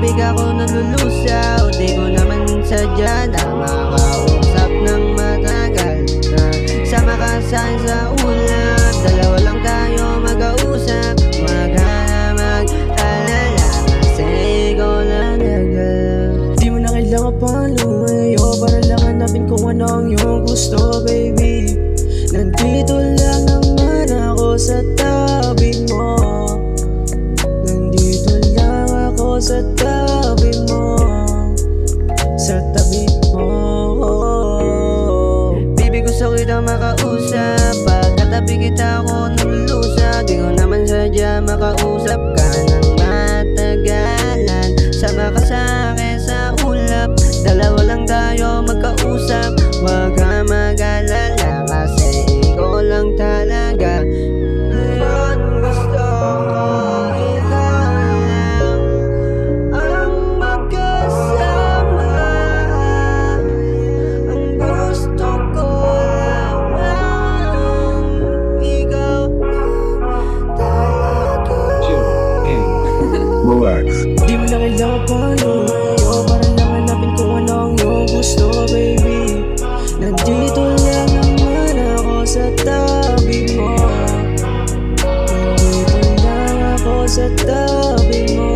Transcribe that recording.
tahimik ako nalulusaw. Di ko naman sadya na makausap ng matagal. Sama ka sa'kin sa ulap, dalawa lang tayo mag-ausap. Huwag ka na mag-alala kasi ikaw lang nagal. Di mo na kailangan pang lumayo para lang hanapin kung ano ang iyong gusto, baby. Nandito lang naman ako sa tabi mo. Nandito lang ako sa tabi mo. Sa tabi mo. Baby, gusto kita makausap. Pagkatabi kita ako nalulusa. Di ko naman sadya makausap ka ng matagalan. Sama ka sa'kin sa ulap, dalawa lang tayo magkausap. Huwag ka mag-alala kasi ikaw lang talaga. Ngayon gusto ko ikaw lang ang magkasama. Ang gusto ko lang ikaw talaga. Relax. Di mo na kailangan pang lumayo para lang hanapin kung ano ang iyong gusto, baby. Nandito lang naman ako sa tabi mo. Nandito lang ako sa tabi mo.